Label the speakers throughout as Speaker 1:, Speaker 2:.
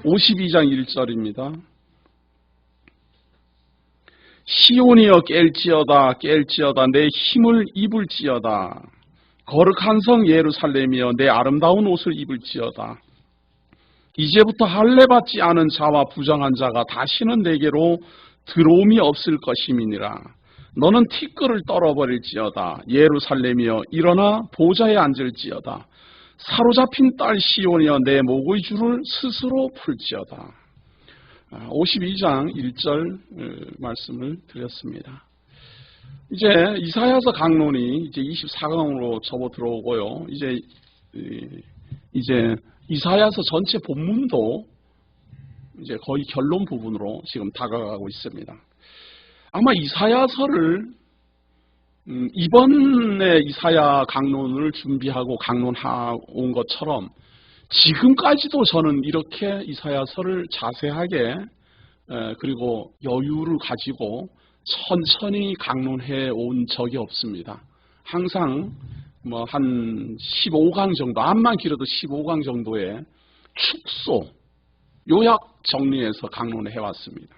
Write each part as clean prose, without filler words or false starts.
Speaker 1: 52장 1절입니다. 시온이여 깰지어다 내 힘을 입을지어다. 거룩한 성 예루살렘이여 내 아름다운 옷을 입을지어다. 이제부터 할례받지 않은 자와 부정한 자가 다시는 내게로 들어옴이 없을 것임이니라. 너는 티끌을 떨어버릴지어다. 예루살렘이여 일어나 보좌에 앉을지어다. 사로잡힌 딸 시온이여 내 목의 줄을 스스로 풀지어다. 52장 1절 말씀을 드렸습니다. 이제 이사야서 강론이 이제 24강으로 접어 들어오고요. 이제 이사야서 전체 본문도 이제 거의 결론 부분으로 지금 다가가고 있습니다. 아마 이사야서를 이번에 이사야 강론을 준비하고 강론해온 것처럼 지금까지도 저는 이렇게 이사야서를 자세하게 그리고 여유를 가지고 천천히 강론해 온 적이 없습니다. 항상 뭐 한 15강 정도, 암만 길어도 15강 정도의 축소, 요약 정리해서 강론을 해왔습니다.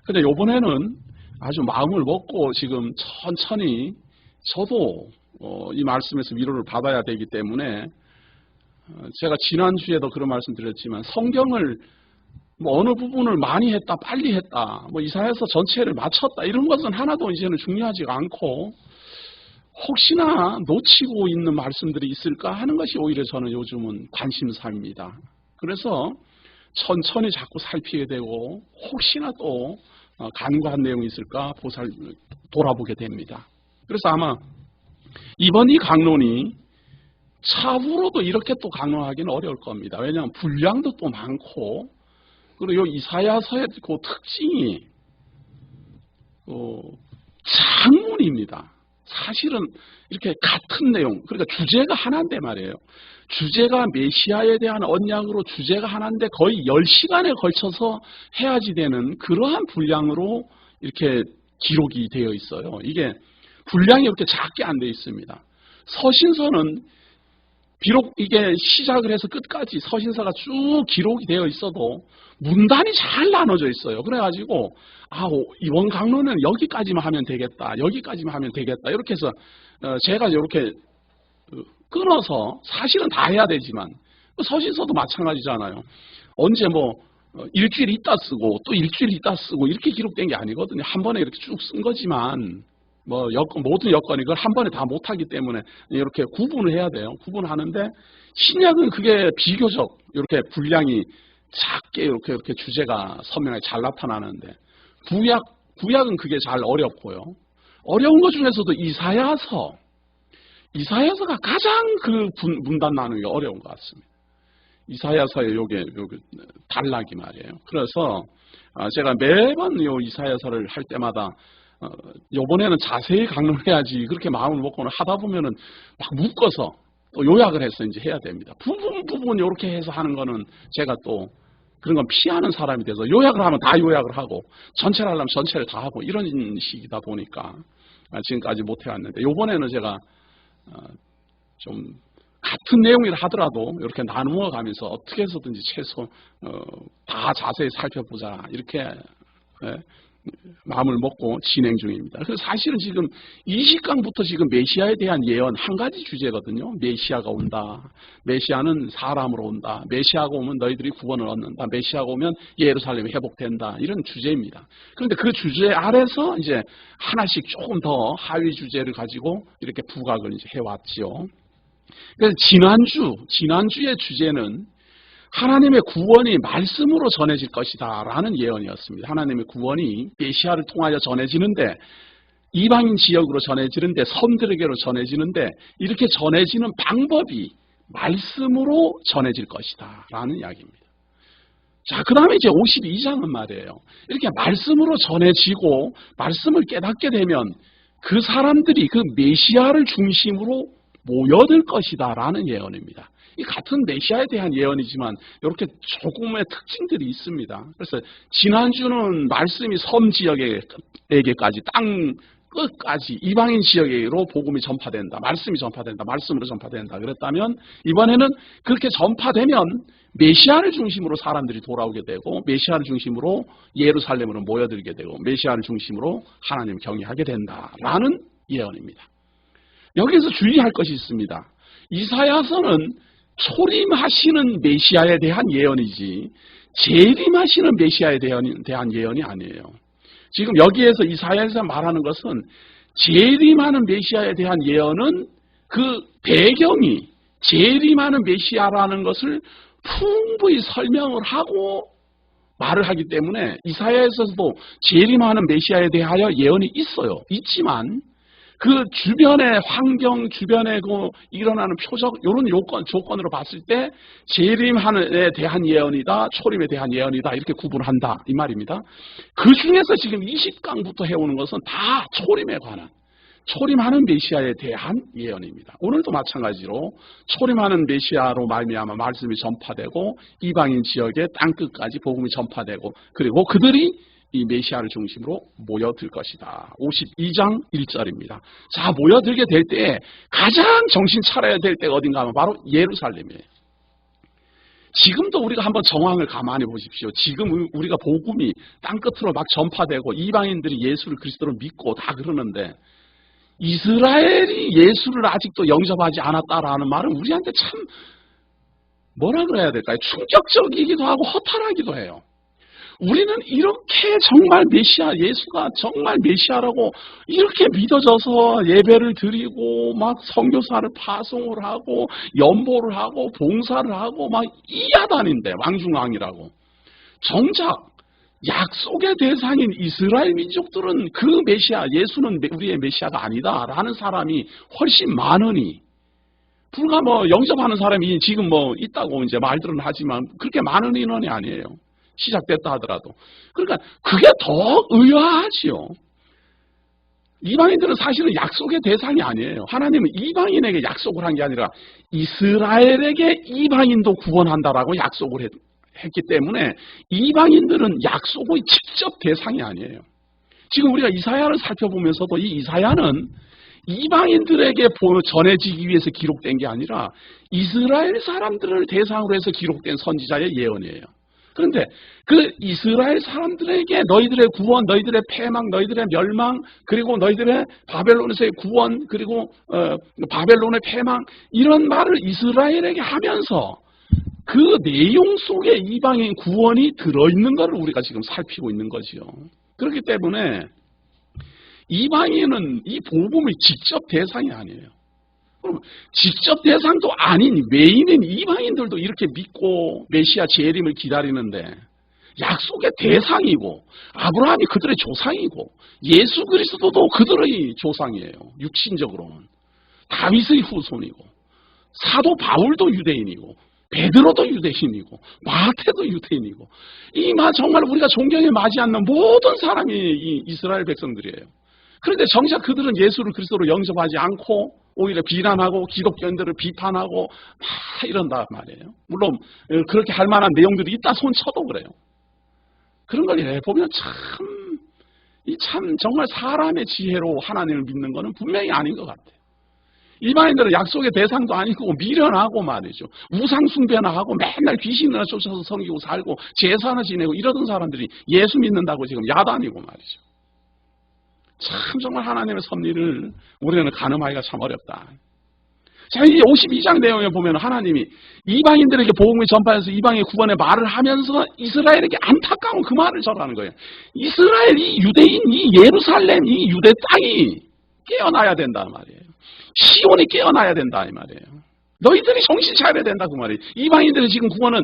Speaker 1: 근데 이번에는 아주 마음을 먹고 지금 천천히 저도 이 말씀에서 위로를 받아야 되기 때문에 제가 지난주에도 그런 말씀 드렸지만 성경을 뭐 어느 부분을 많이 했다, 빨리 했다, 뭐 이사야서 전체를 마쳤다 이런 것은 하나도 이제는 중요하지가 않고 혹시나 놓치고 있는 말씀들이 있을까 하는 것이 오히려 저는 요즘은 관심사입니다. 그래서 천천히 자꾸 살피게 되고 혹시나 또 간과한 내용이 있을까 돌아보게 됩니다. 그래서 아마 이번 이 강론이 차후로도 이렇게 또 강론하기는 어려울 겁니다. 왜냐하면 분량도 또 많고 그리고 이 이사야서의 그 특징이 장문입니다. 사실은 이렇게 같은 내용, 그러니까 주제가 하나인데 말이에요. 주제가 메시아에 대한 언약으로 주제가 하나인데 거의 10시간에 걸쳐서 해야지 되는 그러한 분량으로 이렇게 기록이 되어 있어요. 이게 분량이 이렇게 작게 안 되어 있습니다. 서신서는 비록 이게 시작을 해서 끝까지 서신서가 쭉 기록이 되어 있어도 문단이 잘 나눠져 있어요. 그래가지고 이번 강론은 여기까지만 하면 되겠다, 여기까지만 하면 되겠다 이렇게 해서 제가 이렇게 끊어서 사실은 다 해야 되지만 서신서도 마찬가지잖아요. 언제 뭐 일주일 있다 쓰고 또 일주일 있다 쓰고 이렇게 기록된 게 아니거든요. 한 번에 이렇게 쭉 쓴 거지만 뭐 모든 여건이 그걸 한 번에 다 못하기 때문에 이렇게 구분을 해야 돼요. 구분하는데 신약은 그게 비교적 이렇게 분량이 작게 이렇게 주제가 선명하게 잘 나타나는데 구약은 그게 잘 어렵고요. 어려운 것 중에서도 이사야서가 가장 그 문단 나누기가 어려운 것 같습니다. 이사야서의 요게 단락이 말이에요. 그래서 제가 매번 요 이사야서를 할 때마다 요번에는 자세히 강론해야지 그렇게 마음을 먹고는 하다 보면은 막 묶어서 또 요약을 해서 이제 해야 됩니다. 부분 이렇게 해서 하는 거는 제가 또 그런 건 피하는 사람이 돼서 요약을 하면 다 요약을 하고 전체를 하려면 전체를 다 하고 이런 식이다 보니까 지금까지 못 해왔는데 요번에는 제가 좀 같은 내용이라 하더라도 이렇게 나누어 가면서 어떻게 해서든지 최소 다 자세히 살펴보자 이렇게 마음을 먹고 진행 중입니다. 그래서 사실은 지금 20강부터 지금 메시아에 대한 예언 한 가지 주제거든요. 메시아가 온다. 메시아는 사람으로 온다. 메시아가 오면 너희들이 구원을 얻는다. 메시아가 오면 예루살렘이 회복된다. 이런 주제입니다. 그런데 그 주제 아래서 이제 하나씩 조금 더 하위 주제를 가지고 이렇게 부각을 이제 해왔지요. 그래서 지난주의 주제는 하나님의 구원이 말씀으로 전해질 것이다 라는 예언이었습니다. 하나님의 구원이 메시아를 통하여 전해지는데 이방인 지역으로 전해지는데 섬들에게로 전해지는데 이렇게 전해지는 방법이 말씀으로 전해질 것이다 라는 이야기입니다. 자, 그 다음에 이제 52장은 말이에요. 이렇게 말씀으로 전해지고 말씀을 깨닫게 되면 그 사람들이 그 메시아를 중심으로 모여들 것이다 라는 예언입니다. 이 같은 메시아에 대한 예언이지만 이렇게 조금의 특징들이 있습니다. 그래서 지난주는 말씀이 섬 지역에게까지 땅 끝까지 이방인 지역으로 복음이 전파된다. 말씀이 전파된다. 말씀으로 전파된다. 그랬다면 이번에는 그렇게 전파되면 메시아를 중심으로 사람들이 돌아오게 되고 메시아를 중심으로 예루살렘으로 모여들게 되고 메시아를 중심으로 하나님을 경외하게 된다라는 예언입니다. 여기서 주의할 것이 있습니다. 이사야서는 초림하시는 메시아에 대한 예언이지 재림하시는 메시아에 대한 예언이 아니에요. 지금 여기에서 이사야에서 말하는 것은 재림하는 메시아에 대한 예언은 그 배경이 재림하는 메시아라는 것을 풍부히 설명을 하고 말을 하기 때문에 이사야에서도 재림하는 메시아에 대하여 예언이 있지만 그 주변의 환경, 주변에 일어나는 표적, 이런 조건으로 봤을 때 재림에 대한 예언이다, 초림에 대한 예언이다 이렇게 구분한다 이 말입니다. 그 중에서 지금 20강부터 해오는 것은 다 초림에 관한 초림하는 메시아에 대한 예언입니다. 오늘도 마찬가지로 초림하는 메시아로 말미암아 말씀이 전파되고 이방인 지역의 땅끝까지 복음이 전파되고 그리고 그들이 이 메시아를 중심으로 모여들 것이다. 52장 1절입니다. 자, 모여들게 될 때 가장 정신 차려야 될 때가 어딘가 하면 바로 예루살렘이에요. 지금도 우리가 한번 정황을 가만히 보십시오. 지금 우리가 복음이 땅끝으로 막 전파되고 이방인들이 예수를 그리스도로 믿고 다 그러는데 이스라엘이 예수를 아직도 영접하지 않았다라는 말은 우리한테 참 뭐라 그래야 될까요? 충격적이기도 하고 허탈하기도 해요. 우리는 이렇게 정말 메시아, 예수가 정말 메시아라고 이렇게 믿어져서 예배를 드리고 막 선교사를 파송을 하고 연보를 하고 봉사를 하고 막 이야단인데 왕중왕이라고. 정작 약속의 대상인 이스라엘 민족들은 그 메시아, 예수는 우리의 메시아가 아니다라는 사람이 훨씬 많으니 불과 영접하는 사람이 지금 있다고 이제 말들은 하지만 그렇게 많은 인원이 아니에요. 시작됐다 하더라도. 그러니까 그게 더 의아하지요. 이방인들은 사실은 약속의 대상이 아니에요. 하나님은 이방인에게 약속을 한 게 아니라 이스라엘에게 이방인도 구원한다라고 약속을 했기 때문에 이방인들은 약속의 직접 대상이 아니에요. 지금 우리가 이사야를 살펴보면서도 이 이사야는 이방인들에게 전해지기 위해서 기록된 게 아니라 이스라엘 사람들을 대상으로 해서 기록된 선지자의 예언이에요. 그런데 그 이스라엘 사람들에게 너희들의 구원, 너희들의 패망, 너희들의 멸망, 그리고 너희들의 바벨론에서의 구원, 그리고 바벨론의 패망 이런 말을 이스라엘에게 하면서 그 내용 속에 이방인 구원이 들어있는 것을 우리가 지금 살피고 있는 거지요. 그렇기 때문에 이방인은 이 복음의 직접 대상이 아니에요. 그럼 직접 대상도 아닌 외인인 이방인들도 이렇게 믿고 메시아 재림을 기다리는데 약속의 대상이고 아브라함이 그들의 조상이고 예수 그리스도도 그들의 조상이에요. 육신적으로는. 다윗의 후손이고 사도 바울도 유대인이고 베드로도 유대인이고 마태도 유대인이고 정말 우리가 존경에 맞지 않는 모든 사람이 이 이스라엘 백성들이에요. 그런데 정작 그들은 예수를 그리스도로 영접하지 않고 오히려 비난하고 기독교인들을 비판하고 막 이런단 말이에요. 물론 그렇게 할 만한 내용들이 있다 손쳐도 그래요. 그런 걸 보면 참 정말 사람의 지혜로 하나님을 믿는 것은 분명히 아닌 것 같아요. 이방인들은 약속의 대상도 아니고 미련하고 말이죠. 우상 숭배나 하고 맨날 귀신이나 쫓아서 섬기고 살고 제사나 지내고 이러던 사람들이 예수 믿는다고 지금 야단이고 말이죠. 참 정말 하나님의 섭리를 우리는 가늠하기가 참 어렵다. 자, 이 52장 내용에 보면 하나님이 이방인들에게 복음을 전파해서 이방의 구원의 말을 하면서 이스라엘에게 안타까운 그 말을 전하는 거예요. 이스라엘, 이 유대인, 이 예루살렘, 이 유대 땅이 깨어나야 된다 말이에요. 시온이 깨어나야 된다 이 말이에요. 너희들이 정신 차려야 된다 그 말이에요. 이방인들이 지금 구원은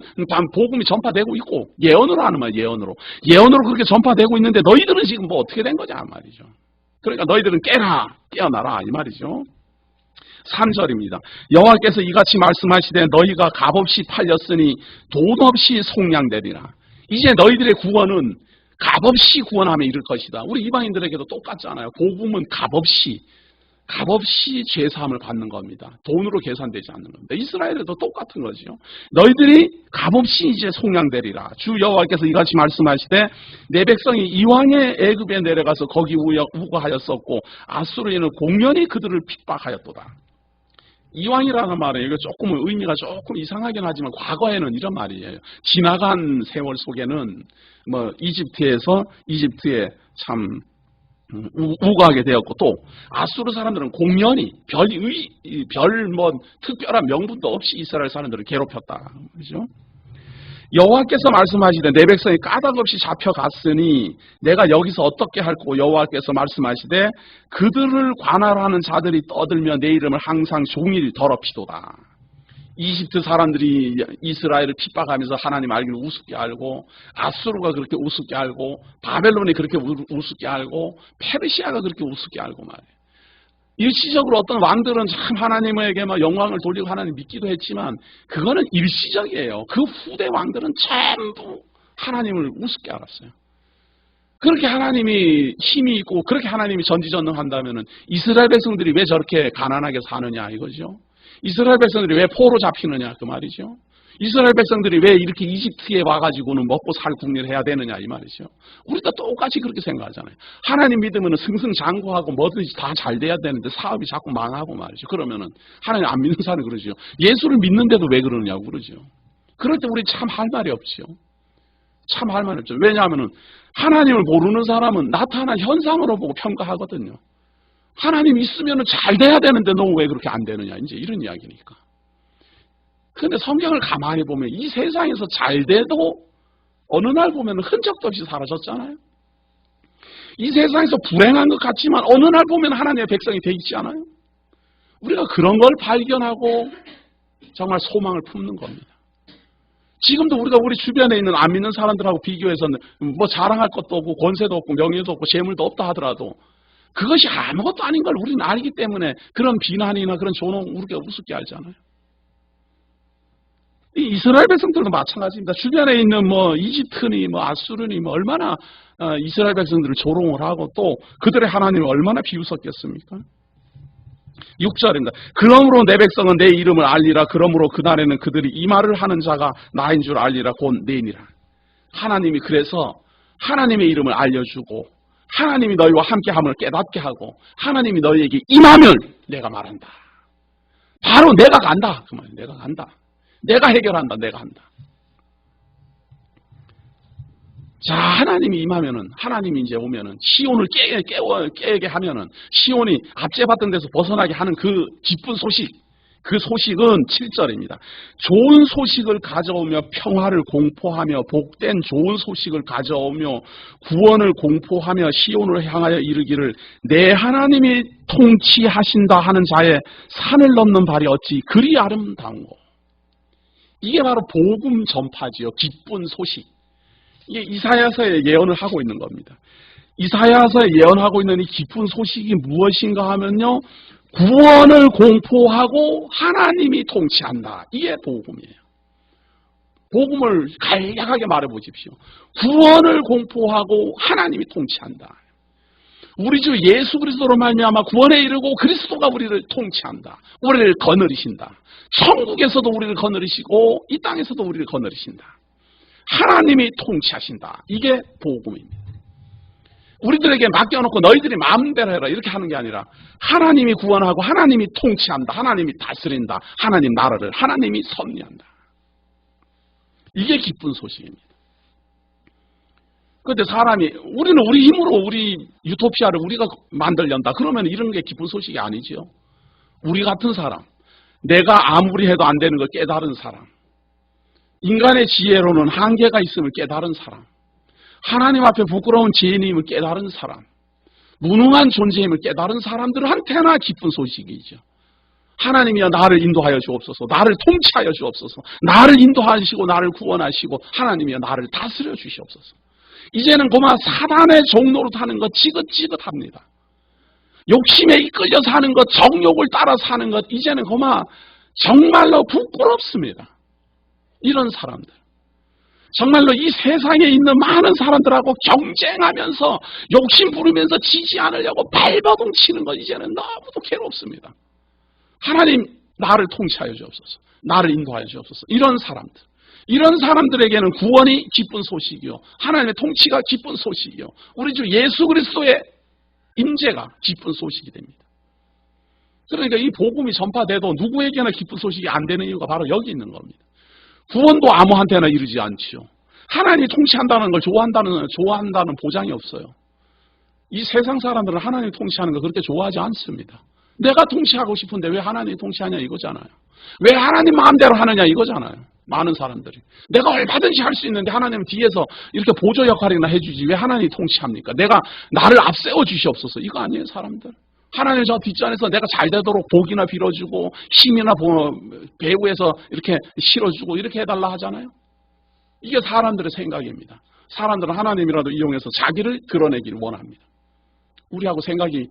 Speaker 1: 복음이 전파되고 있고 예언으로 하는 말이에요. 예언으로 그렇게 전파되고 있는데 너희들은 지금 어떻게 된 거냐 말이죠. 그러니까 너희들은 깨어나라 이 말이죠. 3절입니다. 여호와께서 이같이 말씀하시되 너희가 값없이 팔렸으니 돈 없이 속량되리라. 이제 너희들의 구원은 값없이 구원함에 이를 것이다. 우리 이방인들에게도 똑같잖아요. 복음은 값없이 죄사함을 받는 겁니다. 돈으로 계산되지 않는 겁니다. 이스라엘에도 똑같은 거죠. 너희들이 값없이 이제 속량되리라. 주 여호와께서 이같이 말씀하시되 내 백성이 이왕에 애굽에 내려가서 거기 우거하였었고 아수르인은 공연히 그들을 핍박하였도다. 이왕이라는 말은 이거 조금 의미가 조금 이상하긴 하지만 과거에는 이런 말이에요. 지나간 세월 속에는 뭐 이집트에 참 우거하게 되었고, 또 아수르 사람들은 공연히 별 특별한 명분도 없이 이스라엘 사람들을 괴롭혔다. 그렇죠? 여호와께서 말씀하시되 내 백성이 까닭없이 잡혀갔으니 내가 여기서 어떻게 할 거고, 여호와께서 말씀하시되 그들을 관할하는 자들이 떠들며 내 이름을 항상 종일 더럽히도다. 이집트 사람들이 이스라엘을 핍박하면서 하나님 알기를 우습게 알고, 아수르가 그렇게 우습게 알고, 바벨론이 그렇게 우습게 알고, 페르시아가 그렇게 우습게 알고 말이에요. 일시적으로 어떤 왕들은 참 하나님에게 막 영광을 돌리고 하나님 믿기도 했지만 그거는 일시적이에요. 그 후대 왕들은 전부 하나님을 우습게 알았어요. 그렇게 하나님이 힘이 있고 그렇게 하나님이 전지전능한다면은 이스라엘 백성들이 왜 저렇게 가난하게 사느냐 이거죠. 이스라엘 백성들이 왜 포로 잡히느냐 그 말이죠. 이스라엘 백성들이 왜 이렇게 이집트에 와가지고는 먹고 살 국리를 해야 되느냐 이 말이죠. 우리도 똑같이 그렇게 생각하잖아요. 하나님 믿으면 승승장구하고 뭐든지 다 잘 돼야 되는데 사업이 자꾸 망하고 말이죠. 그러면은 하나님 안 믿는 사람이 그러죠. 예수를 믿는데도 왜 그러느냐고 그러죠. 그럴 때 우리 참 할 말이 없죠. 참 할 말이 없죠. 왜냐하면은 하나님을 모르는 사람은 나타난 현상으로 보고 평가하거든요. 하나님 있으면은 잘 돼야 되는데 너 왜 그렇게 안 되느냐 이제 이런 이야기니까. 그런데 성경을 가만히 보면 이 세상에서 잘 돼도 어느 날 보면 흔적도 없이 사라졌잖아요. 이 세상에서 불행한 것 같지만 어느 날 보면 하나님의 백성이 돼 있지 않아요? 우리가 그런 걸 발견하고 정말 소망을 품는 겁니다. 지금도 우리가 우리 주변에 있는 안 믿는 사람들하고 비교해서는 뭐 자랑할 것도 없고 권세도 없고 명예도 없고 재물도 없다 하더라도 그것이 아무것도 아닌 걸 우리는 알기 때문에 그런 비난이나 그런 조롱 우리가 우습게 알잖아요. 이 이스라엘 백성들도 마찬가지입니다. 주변에 있는 뭐 이집트니 뭐 아수르니 뭐 얼마나 이스라엘 백성들을 조롱을 하고 또 그들의 하나님을 얼마나 비웃었겠습니까? 6절입니다. 그러므로 내 백성은 내 이름을 알리라. 그러므로 그날에는 그들이 이 말을 하는 자가 나인 줄 알리라. 곧 내니라. 하나님이 그래서 하나님의 이름을 알려주고 하나님이 너희와 함께함을 깨닫게 하고 하나님이 너희에게 임하면 내가 말한다. 바로 내가 간다. 그 말이에요. 내가 간다. 내가 해결한다. 내가 한다. 자, 하나님이 임하면은, 하나님이 이제 오면은, 시온을 깨게 하면은, 시온이 압제받던 데서 벗어나게 하는 그 기쁜 소식, 그 소식은 7절입니다. 좋은 소식을 가져오며 평화를 공포하며 복된 좋은 소식을 가져오며 구원을 공포하며 시온을 향하여 이르기를 내 하나님이 통치하신다 하는 자의 산을 넘는 발이 어찌 그리 아름다운고. 이게 바로 복음 전파지요. 기쁜 소식. 이게 이사야서에 예언을 하고 있는 겁니다. 이사야서에 예언하고 있는 이 기쁜 소식이 무엇인가 하면요. 구원을 공포하고 하나님이 통치한다. 이게 복음이에요. 복음을 간략하게 말해보십시오. 구원을 공포하고 하나님이 통치한다. 우리 주 예수 그리스도로 말미암아 구원에 이르고 그리스도가 우리를 통치한다. 우리를 거느리신다. 천국에서도 우리를 거느리시고 이 땅에서도 우리를 거느리신다. 하나님이 통치하신다. 이게 복음입니다. 우리들에게 맡겨놓고 너희들이 마음대로 해라 이렇게 하는 게 아니라 하나님이 구원하고 하나님이 통치한다. 하나님이 다스린다. 하나님 나라를 하나님이 섭리한다. 이게 기쁜 소식입니다. 그런데 사람이 우리는 우리 힘으로 우리 유토피아를 우리가 만들련다. 그러면 이런 게 기쁜 소식이 아니죠. 우리 같은 사람, 내가 아무리 해도 안 되는 걸 깨달은 사람, 인간의 지혜로는 한계가 있음을 깨달은 사람, 하나님 앞에 부끄러운 죄인임을 깨달은 사람, 무능한 존재임을 깨달은 사람들한테나 기쁜 소식이죠. 하나님이여 나를 인도하여 주옵소서, 나를 통치하여 주옵소서, 나를 인도하시고 나를 구원하시고 하나님이여 나를 다스려 주시옵소서. 이제는 그만 사단의 종로로 타는 것 지긋지긋합니다. 욕심에 이끌려 사는 것, 정욕을 따라 사는 것, 이제는 그만 정말로 부끄럽습니다. 이런 사람들. 정말로 이 세상에 있는 많은 사람들하고 경쟁하면서 욕심 부리면서 지지 않으려고 발버둥 치는 것 이제는 너무도 괴롭습니다. 하나님 나를 통치하여 주옵소서. 나를 인도하여 주옵소서. 이런 사람들. 이런 사람들에게는 구원이 기쁜 소식이요. 하나님의 통치가 기쁜 소식이요. 우리 주 예수 그리스도의 임재가 기쁜 소식이 됩니다. 그러니까 이 복음이 전파돼도 누구에게나 기쁜 소식이 안 되는 이유가 바로 여기 있는 겁니다. 구원도 아무한테나 이르지 않지요. 하나님이 통치한다는 걸 좋아한다는 보장이 없어요. 이 세상 사람들은 하나님이 통치하는 걸 그렇게 좋아하지 않습니다. 내가 통치하고 싶은데 왜 하나님이 통치하냐 이거잖아요. 왜 하나님 마음대로 하느냐 이거잖아요. 많은 사람들이. 내가 얼마든지 할 수 있는데 하나님은 뒤에서 이렇게 보조 역할이나 해주지 왜 하나님이 통치합니까? 내가 나를 앞세워 주시옵소서. 이거 아니에요 사람들. 하나님 저 뒷전에서 내가 잘 되도록 복이나 빌어주고 힘이나 배후에서 이렇게 실어주고 이렇게 해달라 하잖아요. 이게 사람들의 생각입니다. 사람들은 하나님이라도 이용해서 자기를 드러내기를 원합니다. 우리하고 생각이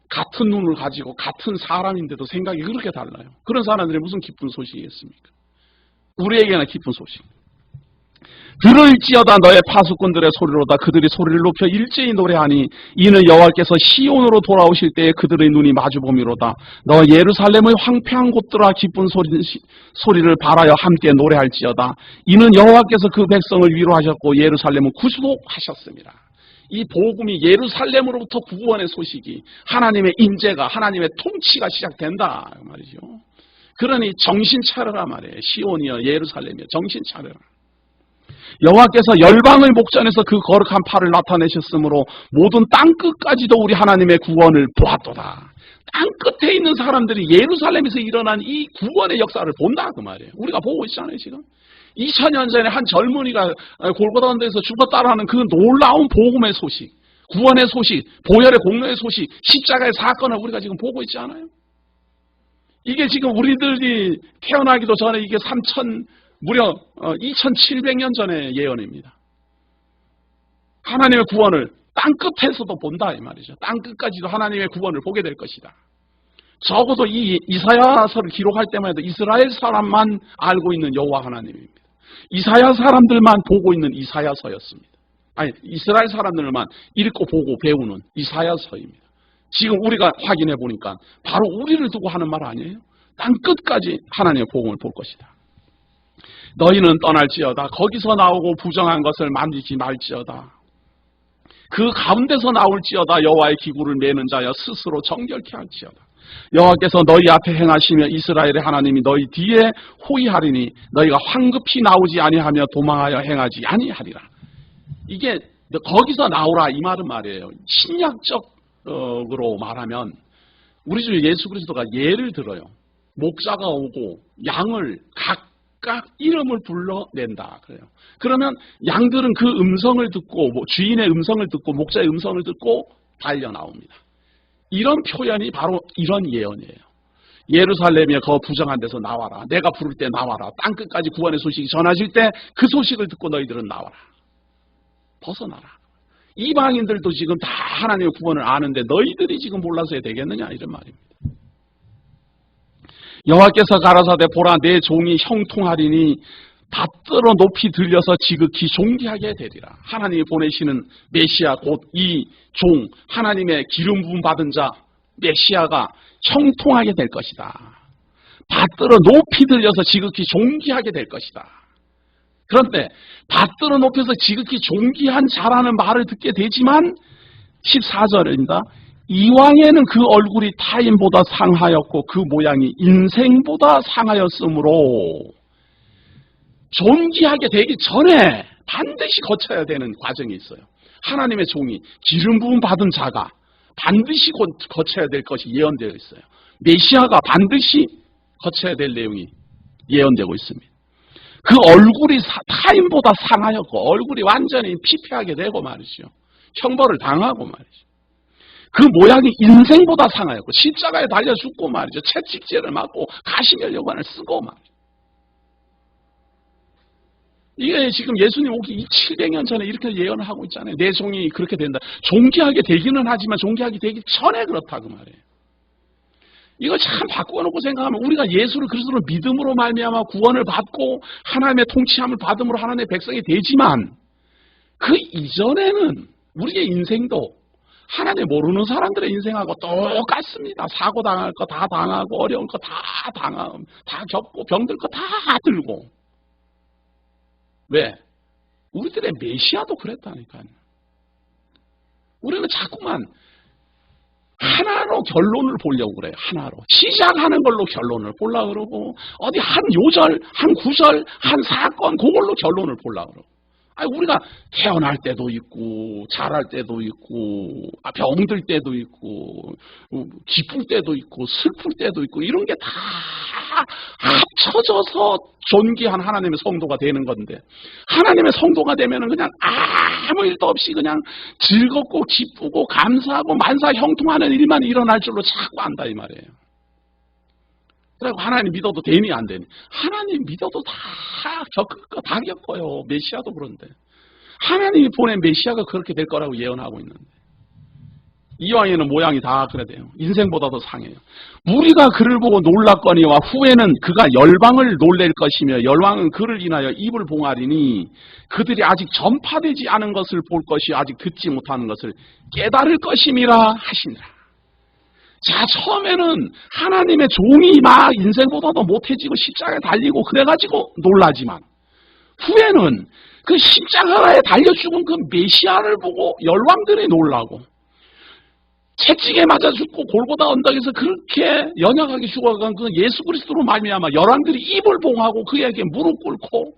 Speaker 1: 같은 눈을 가지고 같은 사람인데도 생각이 그렇게 달라요. 그런 사람들이 무슨 기쁜 소식이겠습니까? 우리에게는 기쁜 소식. 들을지어다 너의 파수꾼들의 소리로다. 그들이 소리를 높여 일제히 노래하니 이는 여호와께서 시온으로 돌아오실 때에 그들의 눈이 마주보미로다. 너 예루살렘의 황폐한 곳들아 기쁜 소리를 바라여 함께 노래할지어다. 이는 여호와께서 그 백성을 위로하셨고 예루살렘을 구속하셨습니다. 이 복음이 예루살렘으로부터 구원의 소식이 하나님의 인재가 하나님의 통치가 시작된다 말이죠. 그러니 정신 차려라 말이에요. 시온이여 예루살렘이여 정신 차려라. 여호와께서 열방의 목전에서 그 거룩한 팔을 나타내셨으므로 모든 땅끝까지도 우리 하나님의 구원을 보았도다. 땅끝에 있는 사람들이 예루살렘에서 일어난 이 구원의 역사를 본다 그 말이에요. 우리가 보고 있잖아요 지금. 2000년 전에 한 젊은이가 골고다 언덕에서 죽었다라는 그 놀라운 복음의 소식, 구원의 소식, 보혈의 공로의 소식, 십자가의 사건을 우리가 지금 보고 있지 않아요? 이게 지금 우리들이 태어나기도 전에 이게 무려 2700년 전의 예언입니다. 하나님의 구원을 땅끝에서도 본다 이 말이죠. 땅끝까지도 하나님의 구원을 보게 될 것이다. 적어도 이 이사야서를 기록할 때만 해도 이스라엘 사람만 알고 있는 여호와 하나님입니다. 이사야 사람들만 보고 있는 이사야서였습니다. 아니 이스라엘 사람들만 읽고 보고 배우는 이사야서입니다. 지금 우리가 확인해 보니까 바로 우리를 두고 하는 말 아니에요? 땅끝까지 하나님의 복음을 볼 것이다. 너희는 떠날지어다. 거기서 나오고 부정한 것을 만지지 말지어다. 그 가운데서 나올지어다. 여호와의 기구를 매는 자여 스스로 정결케 할지어다. 여호와께서 너희 앞에 행하시며 이스라엘의 하나님이 너희 뒤에 호위하리니 너희가 황급히 나오지 아니하며 도망하여 행하지 아니하리라. 이게 거기서 나오라 이 말은 말이에요. 신약적으로 말하면 우리 주 예수 그리스도가 예를 들어요. 목자가 오고 양을 각각 이름을 불러낸다 그래요. 그러면 양들은 그 음성을 듣고 주인의 음성을 듣고 목자의 음성을 듣고 달려 나옵니다. 이런 표현이 바로 이런 예언이에요. 예루살렘에 거 부정한 데서 나와라. 내가 부를 때 나와라. 땅끝까지 구원의 소식이 전하질 때 그 소식을 듣고 너희들은 나와라. 벗어나라. 이방인들도 지금 다 하나님의 구원을 아는데 너희들이 지금 몰라서 되겠느냐 이런 말입니다. 여호와께서 가라사대 보라 내 종이 형통하리니 받들어 높이 들려서 지극히 존귀하게 되리라. 하나님이 보내시는 메시아 곧 이 종 하나님의 기름 부음 받은 자 메시아가 형통하게 될 것이다. 받들어 높이 들려서 지극히 존귀하게 될 것이다. 그런데 받들어 높여서 지극히 존귀한 자라는 말을 듣게 되지만 14절입니다. 이왕에는 그 얼굴이 타인보다 상하였고 그 모양이 인생보다 상하였으므로 존귀하게 되기 전에 반드시 거쳐야 되는 과정이 있어요. 하나님의 종이 기름 부음 받은 자가 반드시 거쳐야 될 것이 예언되어 있어요. 메시아가 반드시 거쳐야 될 내용이 예언되고 있습니다. 그 얼굴이 타인보다 상하였고 얼굴이 완전히 피폐하게 되고 말이죠. 형벌을 당하고 말이죠. 그 모양이 인생보다 상하였고 십자가에 달려 죽고 말이죠. 채찍질을 맞고 가시면여관을 쓰고 말이죠. 이게 지금 예수님 오기 700년 전에 이렇게 예언을 하고 있잖아요. 내 종이 그렇게 된다. 존귀하게 되기는 하지만 존귀하게 되기 전에 그렇다고 말이에요. 이거 참 바꿔놓고 생각하면 우리가 예수를 그리스도를 믿음으로 말미암아 구원을 받고 하나님의 통치함을 받음으로 하나님의 백성이 되지만 그 이전에는 우리의 인생도 하나님 모르는 사람들의 인생하고 똑같습니다. 사고 당할 거 다 당하고 어려운 거 다 당하고 다 겪고 병들 거 다 들고. 왜? 우리들의 메시아도 그랬다니까요. 우리는 자꾸만 하나로 결론을 보려고 그래요. 하나로. 시작하는 걸로 결론을 보려고 그러고, 어디 한 요절, 한 구절, 한 사건, 그걸로 결론을 보려고 그러고. 아니, 우리가 태어날 때도 있고, 자랄 때도 있고, 병들 때도 있고, 기쁠 때도 있고, 슬플 때도 있고, 이런 게 다 합쳐져서 존귀한 하나님의 성도가 되는 건데, 하나님의 성도가 되면은 그냥 아무 일도 없이 그냥 즐겁고 기쁘고 감사하고 만사 형통하는 일만 일어날 줄로 자꾸 안다 이 말이에요. 그리고 하나님 믿어도 되니 안 되니? 하나님 믿어도 다 겪어요. 메시아도 그런데. 하나님이 보낸 메시아가 그렇게 될 거라고 예언하고 있는데. 이왕에는 모양이 다 그래 돼요. 인생보다 더 상해요. 우리가 그를 보고 놀랐거니와 후에는 그가 열방을 놀랄 것이며 열방은 그를 인하여 입을 봉하리니 그들이 아직 전파되지 않은 것을 볼 것이 아직 듣지 못하는 것을 깨달을 것임이라 하시니라. 자, 처음에는 하나님의 종이 막 인생보다 더 못해지고 십자가에 달리고 그래가지고 놀라지만 후에는 그 십자가에 달려 죽은 그 메시아를 보고 열왕들이 놀라고 채찍에 맞아 죽고 골고다 언덕에서 그렇게 연약하게 죽어간 그 예수 그리스도로 말미암아 열왕들이 입을 봉하고 그에게 무릎 꿇고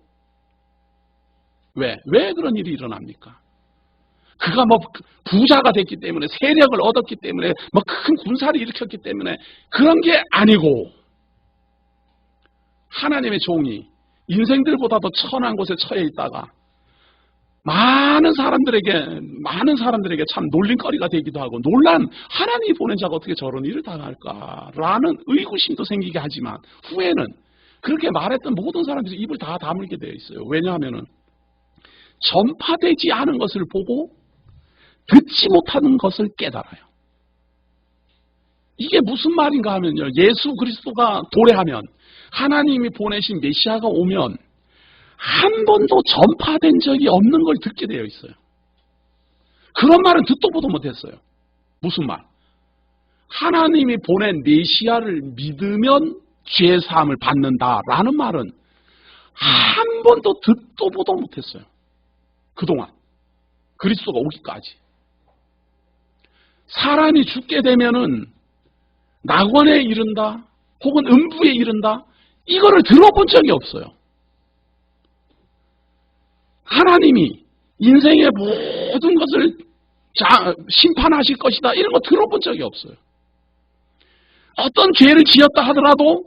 Speaker 1: 왜 그런 일이 일어납니까? 그가 뭐 부자가 됐기 때문에 세력을 얻었기 때문에 뭐 큰 군사를 일으켰기 때문에 그런 게 아니고 하나님의 종이 인생들보다 더 천한 곳에 처해 있다가 많은 사람들에게 참 놀림거리가 되기도 하고 놀란 하나님이 보낸 자가 어떻게 저런 일을 당할까라는 의구심도 생기게 하지만 후에는 그렇게 말했던 모든 사람들이 입을 다 다물게 되어 있어요. 왜냐하면 전파되지 않은 것을 보고 듣지 못하는 것을 깨달아요. 이게 무슨 말인가 하면요. 예수 그리스도가 도래하면 하나님이 보내신 메시아가 오면 한 번도 전파된 적이 없는 걸 듣게 되어 있어요. 그런 말은 듣도 보도 못했어요. 무슨 말? 하나님이 보낸 메시아를 믿으면 죄사함을 받는다라는 말은 한 번도 듣도 보도 못했어요. 그동안 그리스도가 오기까지. 사람이 죽게 되면은 낙원에 이른다 혹은 음부에 이른다 이거를 들어본 적이 없어요. 하나님이 인생의 모든 것을 심판하실 것이다 이런 거 들어본 적이 없어요. 어떤 죄를 지었다 하더라도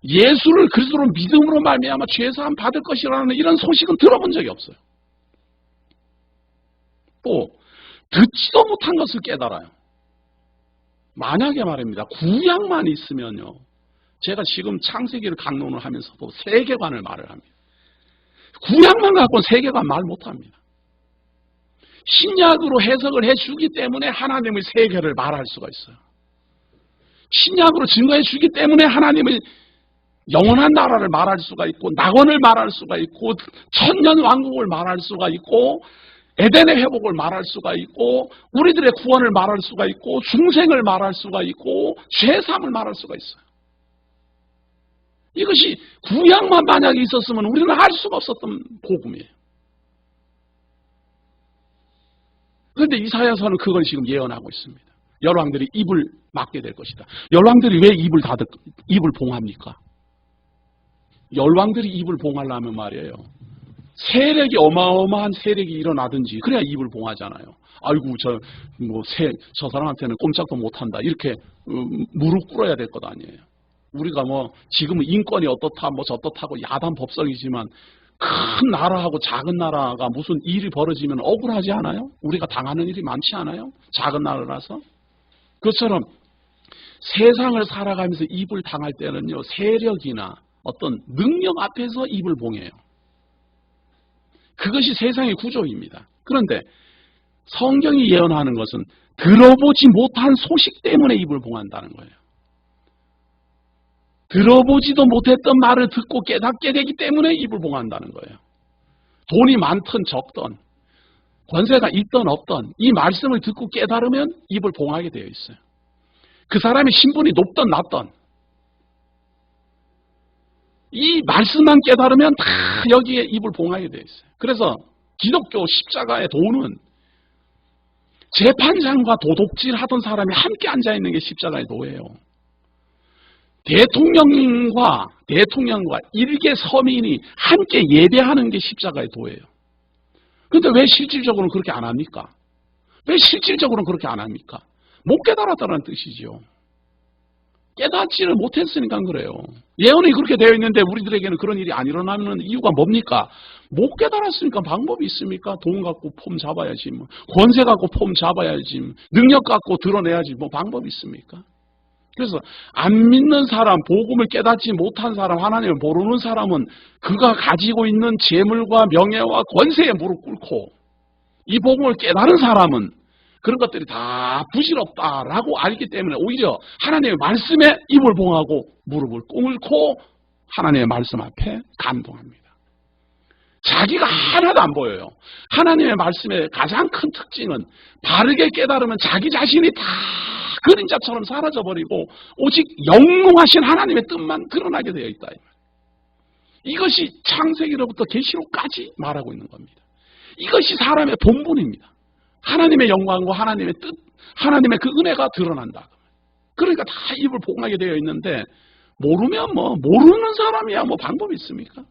Speaker 1: 예수를 그리스도로 믿음으로 말미암아 죄사함 받을 것이라는 이런 소식은 들어본 적이 없어요. 또 듣지도 못한 것을 깨달아요. 만약에 말입니다. 구약만 있으면요. 제가 지금 창세기를 강론을 하면서도 세계관을 말을 합니다. 구약만 갖고는 세계관 말 못합니다. 신약으로 해석을 해주기 때문에 하나님의 세계를 말할 수가 있어요. 신약으로 증거해 주기 때문에 하나님의 영원한 나라를 말할 수가 있고 낙원을 말할 수가 있고 천년 왕국을 말할 수가 있고 에덴의 회복을 말할 수가 있고 우리들의 구원을 말할 수가 있고 중생을 말할 수가 있고 죄사함을 말할 수가 있어요. 이것이 구약만 만약에 있었으면 우리는 알 수가 없었던 복음이에요. 그런데 이사야서는 그걸 지금 예언하고 있습니다. 열왕들이 입을 막게 될 것이다. 열왕들이 왜 입을 봉합니까? 열왕들이 입을 봉하려면 말이에요. 세력이 어마어마한 세력이 일어나든지 그래야 입을 봉하잖아요. 아이고 저 사람한테는 꼼짝도 못한다 이렇게 무릎 꿇어야 될 것 아니에요. 우리가 뭐 지금은 인권이 어떻다 뭐 저떻다고 야단 법석이지만 큰 나라하고 작은 나라가 무슨 일이 벌어지면 억울하지 않아요? 우리가 당하는 일이 많지 않아요? 작은 나라라서. 그것처럼 세상을 살아가면서 입을 당할 때는요. 세력이나 어떤 능력 앞에서 입을 봉해요. 그것이 세상의 구조입니다. 그런데 성경이 예언하는 것은 들어보지 못한 소식 때문에 입을 봉한다는 거예요. 들어보지도 못했던 말을 듣고 깨닫게 되기 때문에 입을 봉한다는 거예요. 돈이 많든 적든 권세가 있든 없든 이 말씀을 듣고 깨달으면 입을 봉하게 되어 있어요. 그 사람의 신분이 높든 낮든 이 말씀만 깨달으면 다 여기에 입을 봉하게 되어 있어요. 그래서 기독교 십자가의 도는 재판장과 도둑질 하던 사람이 함께 앉아있는 게 십자가의 도예요. 대통령과 일개 서민이 함께 예배하는 게 십자가의 도예요. 그런데 왜 실질적으로는 그렇게 안 합니까? 왜 실질적으로는 그렇게 안 합니까? 못 깨달았다는 뜻이죠. 깨닫지를 못했으니까 그래요. 예언이 그렇게 되어 있는데 우리들에게는 그런 일이 안 일어나는 이유가 뭡니까? 못 깨달았으니까 방법이 있습니까? 돈 갖고 폼 잡아야지, 뭐 권세 갖고 폼 잡아야지, 능력 갖고 드러내야지, 뭐 방법이 있습니까? 그래서 안 믿는 사람, 복음을 깨닫지 못한 사람, 하나님을 모르는 사람은 그가 가지고 있는 재물과 명예와 권세에 무릎 꿇고, 이 복음을 깨달은 사람은 그런 것들이 다 부질없다라고 알기 때문에 오히려 하나님의 말씀에 입을 봉하고 무릎을 꿇고 하나님의 말씀 앞에 감동합니다. 자기가 하나도 안 보여요. 하나님의 말씀의 가장 큰 특징은 바르게 깨달으면 자기 자신이 다 그림자처럼 사라져버리고 오직 영롱하신 하나님의 뜻만 드러나게 되어 있다. 이것이 창세기로부터 계시록까지 말하고 있는 겁니다. 이것이 사람의 본분입니다. 하나님의 영광과 하나님의 뜻, 하나님의 그 은혜가 드러난다. 그러니까 다 입을 봉하게 되어 있는데 모르면 모르는 사람이야 방법이 있습니까?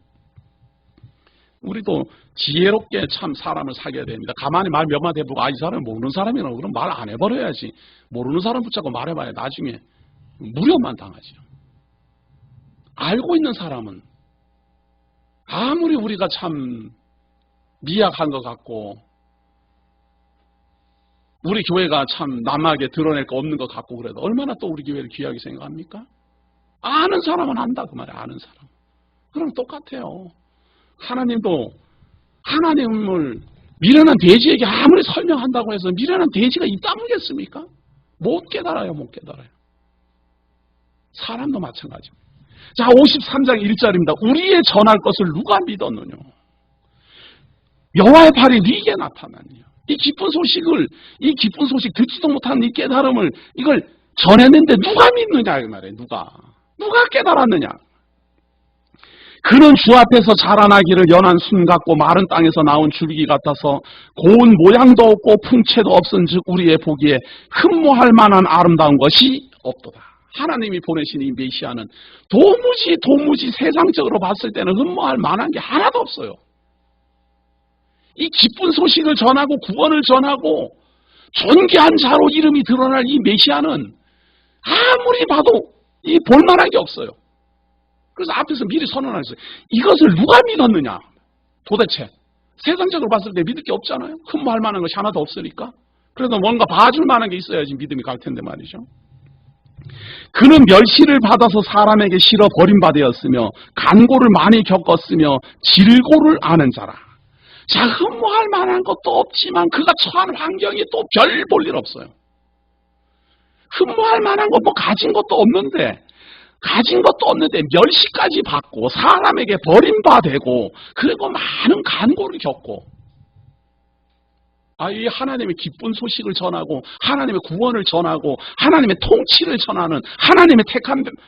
Speaker 1: 우리도 지혜롭게 참 사람을 사귀어야 됩니다. 가만히 말 몇 마디 해보고 이 사람은 모르는 사람이라고 그럼 말 안 해버려야지. 모르는 사람 붙잡고 말해봐야 나중에 무료만 당하죠. 알고 있는 사람은 아무리 우리가 참 미약한 것 같고 우리 교회가 참 남에게 드러낼 거 없는 것 같고 그래도 얼마나 또 우리 교회를 귀하게 생각합니까? 아는 사람은 안다 그 말이에요. 아는 사람. 그럼 똑같아요. 하나님도 하나님을 미련한 돼지에게 아무리 설명한다고 해서 미련한 돼지가 입 다물겠습니까? 못 깨달아요. 사람도 마찬가지입니다. 자, 53장 1절입니다. 우리의 전할 것을 누가 믿었느냐? 여호와의 팔이 네게 나타나니요. 이 기쁜 소식 듣지도 못한 이 깨달음을 이걸 전했는데 누가 믿느냐 이 말이에요. 누가 깨달았느냐? 그는 주 앞에서 자라나기를 연한 순 같고 마른 땅에서 나온 줄기 같아서 고운 모양도 없고 풍채도 없은즉 우리의 보기에 흠모할 만한 아름다운 것이 없도다. 하나님이 보내신 이 메시아는 도무지 세상적으로 봤을 때는 흠모할 만한 게 하나도 없어요. 이 기쁜 소식을 전하고 구원을 전하고 존귀한 자로 이름이 드러날 이 메시아는 아무리 봐도 이 볼만한 게 없어요. 그래서 앞에서 미리 선언했어요. 이것을 누가 믿었느냐? 도대체 세상적으로 봤을 때 믿을 게 없잖아요. 흠모할 만한 것이 하나도 없으니까. 그래도 뭔가 봐줄 만한 게 있어야지 믿음이 갈 텐데 말이죠. 그는 멸시를 받아서 사람에게 실어 버림받았으며 간고를 많이 겪었으며 질고를 아는 자라. 자, 흠모할 만한 것도 없지만 그가 처한 환경이 또 별 볼 일 없어요. 흠모할 만한 것 가진 것도 없는데 멸시까지 받고 사람에게 버림받고 그리고 많은 간고를 겪고 이 하나님의 기쁜 소식을 전하고 하나님의 구원을 전하고 하나님의 통치를 전하는 하나님의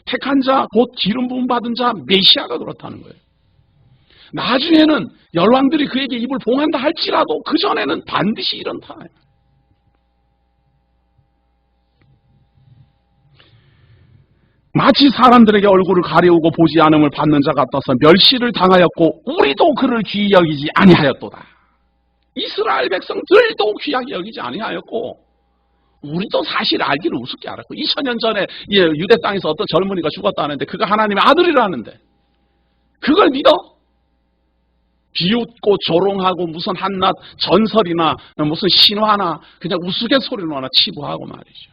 Speaker 1: 택한 자 곧 기름 부음 받은 자 메시아가 그렇다는 거예요. 나중에는 열왕들이 그에게 입을 봉한다 할지라도 그전에는 반드시 이런다. 마치 사람들에게 얼굴을 가리우고 보지 않음을 받는 자 같아서 멸시를 당하였고 우리도 그를 귀히 여기지 아니하였도다. 이스라엘 백성들도 귀하게 여기지 아니하였고 우리도 사실 알기는 우습게 알았고 2000년 전에 유대 땅에서 어떤 젊은이가 죽었다는데 그가 하나님의 아들이라는데 그걸 믿어? 비웃고 조롱하고 무슨 한낱 전설이나 무슨 신화나 그냥 우스갯소리로나 치부하고 말이죠.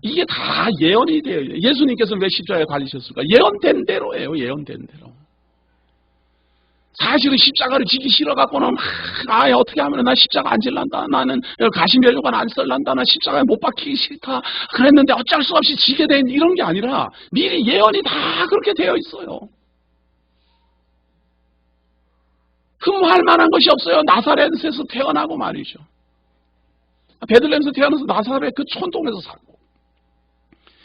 Speaker 1: 이게 다 예언이 돼요. 예수님께서는 왜 십자가에 달리셨을까? 예언된 대로예요. 예언된 대로. 사실은 십자가를 지기 싫어갖고는 어떻게 하면 나 십자가 안 질란다. 나는 가시면류관 안 쓸란다. 나 십자가에 못 박히기 싫다. 그랬는데 어쩔 수 없이 지게 된 이런 게 아니라 미리 예언이 다 그렇게 되어 있어요. 흠모할 만한 것이 없어요. 나사렛에서 태어나고 말이죠. 베들레헴에서 태어나서 나사렛 그 촌동에서 살고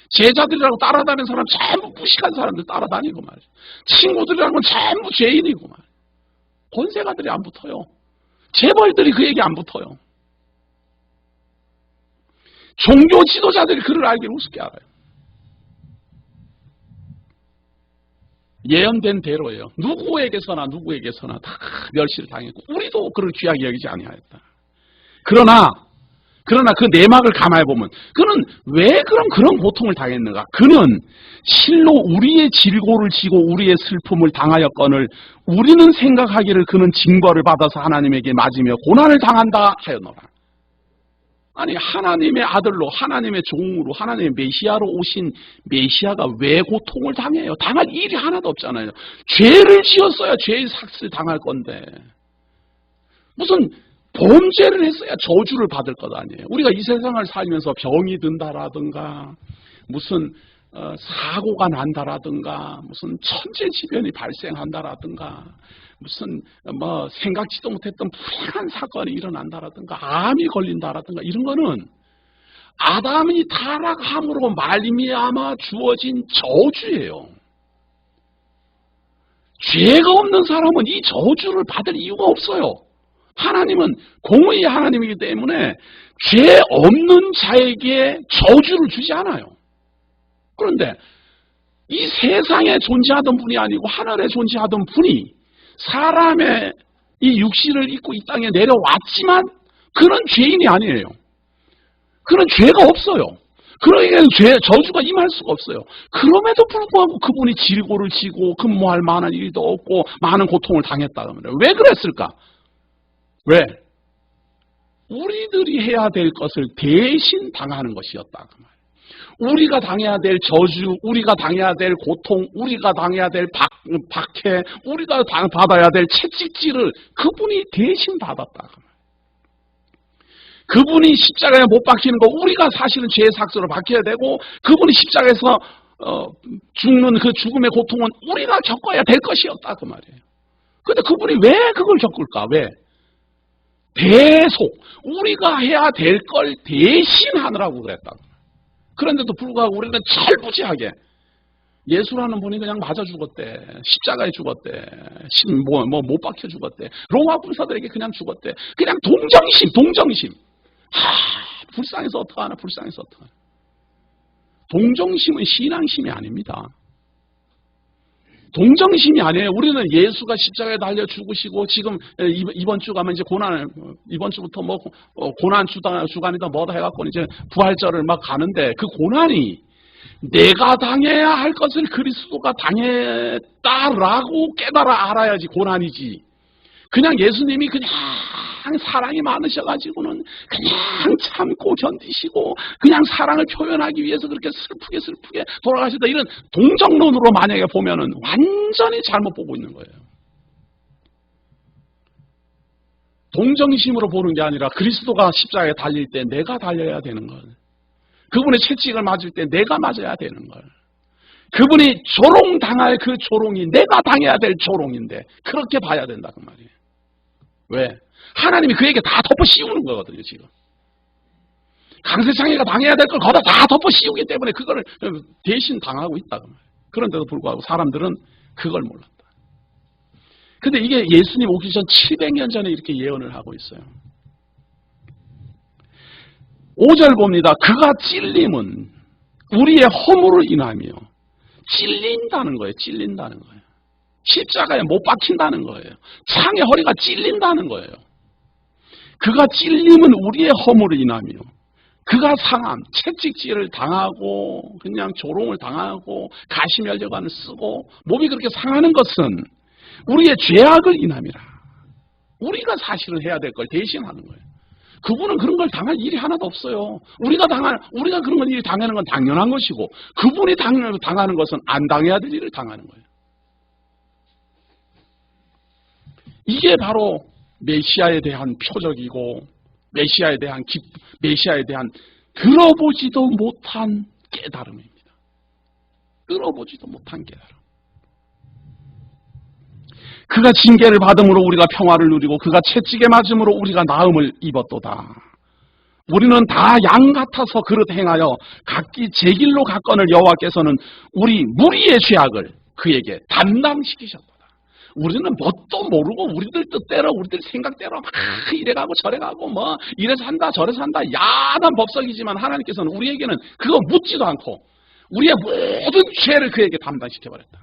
Speaker 1: 제자들이라고 따라다니는 사람 전부 무식한 사람들 따라다니고 말이죠. 친구들이라는 건 전부 죄인이고 말이죠. 권세가들이 안 붙어요. 재벌들이 그에게 안 붙어요. 종교 지도자들이 그를 알기를 우습게 알아요. 예언된 대로예요. 누구에게서나 다 멸시를 당했고 우리도 그를 귀하게 여기지 아니하였다. 그러나 그 내막을 감안해 보면 그는 왜 그런 고통을 당했는가? 그는 실로 우리의 질고를 지고 우리의 슬픔을 당하였거늘 우리는 생각하기를 그는 징벌을 받아서 하나님에게 맞으며 고난을 당한다 하였노라. 아니, 하나님의 아들로, 하나님의 종으로, 하나님의 메시아로 오신 메시아가 왜 고통을 당해요? 당할 일이 하나도 없잖아요. 죄를 지었어야 죄의 삭슬 당할 건데 무슨 범죄를 했어야 저주를 받을 것 아니에요. 우리가 이 세상을 살면서 병이 든다라든가 무슨 사고가 난다라든가 무슨 천재지변이 발생한다라든가 무슨 생각지도 못했던 불행한 사건이 일어난다라든가 암이 걸린다라든가 이런 거는 아담이 타락함으로 말미암아 주어진 저주예요. 죄가 없는 사람은 이 저주를 받을 이유가 없어요. 하나님은 공의의 하나님이기 때문에 죄 없는 자에게 저주를 주지 않아요. 그런데 이 세상에 존재하던 분이 아니고 하늘에 존재하던 분이 사람의 이 육신을 입고 이 땅에 내려왔지만 그는 죄인이 아니에요. 그는 죄가 없어요. 그러니까 저주가 임할 수가 없어요. 그럼에도 불구하고 그분이 질고를 지고 근무할 만한 일도 없고 많은 고통을 당했다. 왜 그랬을까? 왜? 우리들이 해야 될 것을 대신 당하는 것이었다. 그 말. 우리가 당해야 될 저주, 우리가 당해야 될 고통, 우리가 당해야 될 박해, 우리가 받아야 될 채찍질을 그분이 대신 받았다. 그분이 십자가에 못 박히는 거 우리가 사실은 죄의 삭스로 박혀야 되고 그분이 십자가에서 죽는 그 죽음의 고통은 우리가 겪어야 될 것이었다. 그 말이에요. 그런데 그분이 왜 그걸 겪을까? 왜? 대속, 우리가 해야 될 걸 대신하느라고 그랬다. 그런데도 불구하고 우리는 철부지하게 예수라는 분이 그냥 맞아 죽었대. 십자가에 죽었대. 못 박혀 죽었대. 로마 군사들에게 그냥 죽었대. 그냥 동정심. 불쌍해서 어떡하나, 불쌍해서 어떡하나. 동정심은 신앙심이 아닙니다. 동정심이 아니에요. 우리는 예수가 십자가에 달려 죽으시고 지금 이번 주 가면 이제 이번 주부터 고난 주간이다 뭐다 해갖고 이제 부활절을 막 가는데 그 고난이 내가 당해야 할 것을 그리스도가 당했다라고 깨달아 알아야지 고난이지. 그냥 예수님이 그냥 사랑이 많으셔가지고는 그냥 참고 견디시고 그냥 사랑을 표현하기 위해서 그렇게 슬프게 돌아가시다 이런 동정론으로 만약에 보면은 완전히 잘못 보고 있는 거예요. 동정심으로 보는 게 아니라 그리스도가 십자가에 달릴 때 내가 달려야 되는 걸, 그분의 채찍을 맞을 때 내가 맞아야 되는 걸, 그분이 조롱당할 그 조롱이 내가 당해야 될 조롱인데 그렇게 봐야 된다 그 말이에요. 왜? 하나님이 그에게 다 덮어 씌우는 거거든요, 지금. 강세창이가 당해야 될 걸 거기다 다 덮어 씌우기 때문에 그거를 대신 당하고 있다. 그런데도 불구하고 사람들은 그걸 몰랐다. 근데 이게 예수님 오기 전 700년 전에 이렇게 예언을 하고 있어요. 5절 봅니다. 그가 찔림은 우리의 허물을 인하며 찔린다는 거예요. 십자가에 못 박힌다는 거예요. 창에 허리가 찔린다는 거예요. 그가 찔림은 우리의 허물을 인하며 그가 상함, 채찍질을 당하고 그냥 조롱을 당하고 가시면류관을 쓰고 몸이 그렇게 상하는 것은 우리의 죄악을 인함이라. 우리가 사실은 해야 될 걸 대신하는 거예요. 그분은 그런 걸 당할 일이 하나도 없어요. 우리가 그런 걸 일이 당하는 건 당연한 것이고 그분이 당하는 것은 안 당해야 될 일을 당하는 거예요. 이게 바로 메시아에 대한 표적이고 메시아에 대한 들어보지도 못한 깨달음입니다. 들어보지도 못한 깨달음. 그가 징계를 받음으로 우리가 평화를 누리고 그가 채찍에 맞음으로 우리가 나음을 입었도다. 우리는 다 양 같아서 그릇 행하여 각기 제 길로 갔거늘 여호와께서는 우리 무리의 죄악을 그에게 담당시키셨도다. 우리는 뭣도 모르고 우리들 뜻대로 우리들 생각대로 막 이래가고 저래가고 뭐 이래서 한다 저래서 한다 야단 법석이지만 하나님께서는 우리에게는 그거 묻지도 않고 우리의 모든 죄를 그에게 담당시켜버렸다.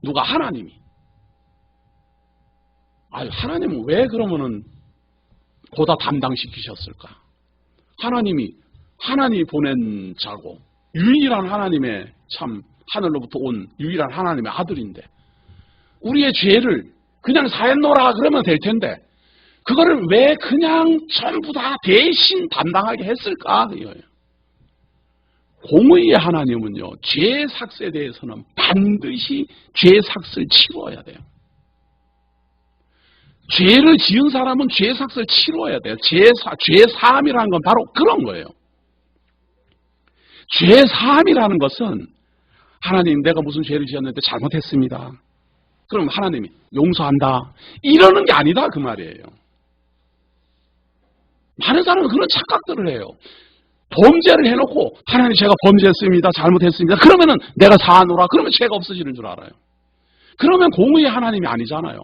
Speaker 1: 누가? 하나님이. 아유, 하나님은 왜 그러면은 고다 담당시키셨을까? 하나님이 보낸 자고 유일한 하나님의 참 하늘로부터 온 유일한 하나님의 아들인데 우리의 죄를 그냥 사했노라 그러면 될 텐데 그거를 왜 그냥 전부 다 대신 담당하게 했을까? 이거예요. 공의의 하나님은요, 죄 삭스에 대해서는 반드시 죄 삭스를 치루어야 돼요. 죄를 지은 사람은 죄 삭스를 치루어야 돼요. 죄 사함이라는 건 바로 그런 거예요. 죄 사함이라는 것은 하나님 내가 무슨 죄를 지었는데 잘못했습니다. 그럼 하나님이 용서한다. 이러는 게 아니다 그 말이에요. 많은 사람은 그런 착각들을 해요. 범죄를 해놓고 하나님 제가 범죄했습니다. 잘못했습니다. 그러면은 내가 사하노라. 그러면 죄가 없어지는 줄 알아요. 그러면 공의의 하나님이 아니잖아요.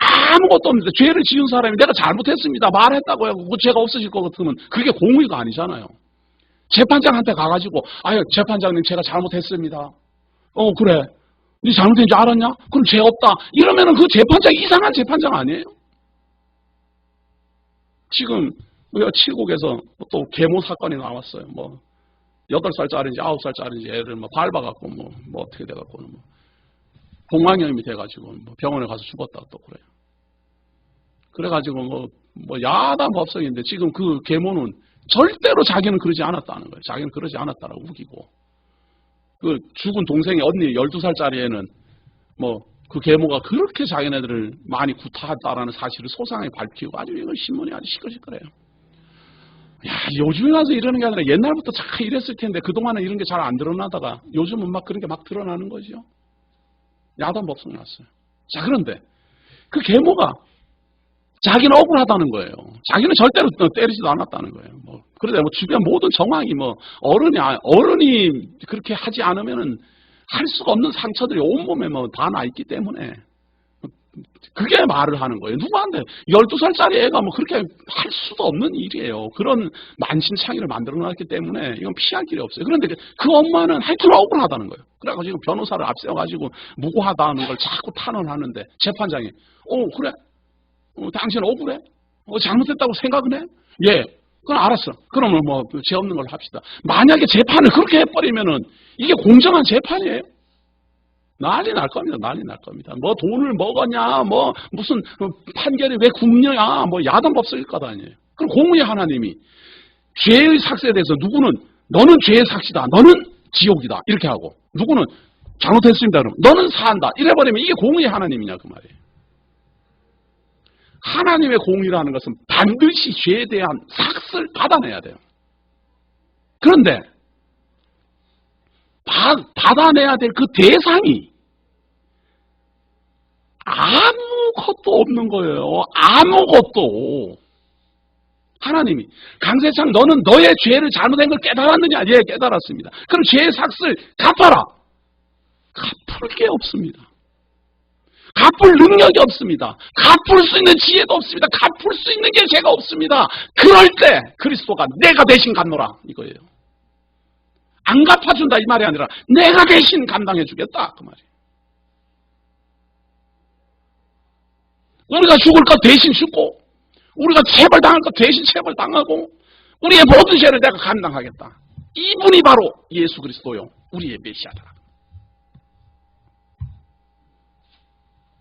Speaker 1: 아무것도 없는데 죄를 지은 사람이 내가 잘못했습니다. 말했다고 하고 그 죄가 없어질 것 같으면 그게 공의가 아니잖아요. 재판장한테 가가지고 아유 재판장님 제가 잘못했습니다. 그래. 네 잘못된 줄 알았냐? 그럼 죄 없다. 이러면은 그 재판장 이상한 재판장 아니에요? 지금 우리가 칠곡에서 또 계모 사건이 나왔어요. 뭐 8살짜리인지 9살짜리인지 애를 뭐 밟아갖고 뭐 어떻게 돼갖고는 뭐 공황염이 돼가지고 뭐 병원에 가서 죽었다 또 그래요. 그래가지고 뭐 야단 법석인데 지금 그 계모는 절대로 자기는 그러지 않았다는 거예요. 자기는 그러지 않았다라고 우기고 그 죽은 동생의 언니 12살짜리 애는 뭐 그 계모가 그렇게 자기네들을 많이 구타했다라는 사실을 소상하게 밝히고 아주 이건 신문이 아주 시끌시끌해요. 야, 요즘에 가서 이러는 게 아니라 옛날부터 잘 이랬을 텐데 그동안은 이런 게 잘 안 드러나다가 요즘은 막 그런 게 막 드러나는 거죠. 야단 법석 났어요. 자, 그런데 그 계모가 자기는 억울하다는 거예요. 자기는 절대로 때리지도 않았다는 거예요. 그런데 주변 모든 정황이 어른이 그렇게 하지 않으면은 할 수가 없는 상처들이 온몸에 다 나 있기 때문에 그게 말을 하는 거예요. 누구한테 12살짜리 애가 그렇게 할 수도 없는 일이에요. 그런 만신창이를 만들어 놨기 때문에 이건 피할 길이 없어요. 그런데 그 엄마는 하여튼 억울하다는 거예요. 그래가지고 변호사를 앞세워가지고 무고하다는 걸 자꾸 탄원하는데 재판장이 그래? 당신 억울해? 잘못했다고 생각은 해? 예. 그럼 알았어. 그러면 죄 없는 걸로 합시다. 만약에 재판을 그렇게 해버리면은 이게 공정한 재판이에요? 난리 날 겁니다. 난리 날 겁니다. 돈을 먹었냐, 무슨 판결이 왜 굽냐, 야단 법석일 것 아니에요. 그럼 공의의 하나님이 죄의 삭스에 대해서 누구는 너는 죄의 삭시다. 너는 지옥이다. 이렇게 하고 누구는 잘못했습니다. 그러면 너는 사한다. 이래버리면 이게 공의의 하나님이냐 그 말이에요. 하나님의 공의라는 것은 반드시 죄에 대한 삭스를 받아내야 돼요. 그런데 받아내야 될 그 대상이 아무것도 없는 거예요. 아무것도. 하나님이 강세창 너는 너의 죄를 잘못한 걸 깨달았느냐? 예, 깨달았습니다. 그럼 죄의 삭스를 갚아라. 갚을 게 없습니다. 갚을 능력이 없습니다. 갚을 수 있는 지혜도 없습니다. 갚을 수 있는 게 제가 없습니다. 그럴 때 그리스도가 내가 대신 갚노라 이거예요. 안 갚아준다 이 말이 아니라 내가 대신 감당해주겠다 그 말이에요. 우리가 죽을 것 대신 죽고 우리가 체벌당할 것 대신 체벌당하고 우리의 모든 죄를 내가 감당하겠다. 이분이 바로 예수 그리스도요 우리의 메시아다.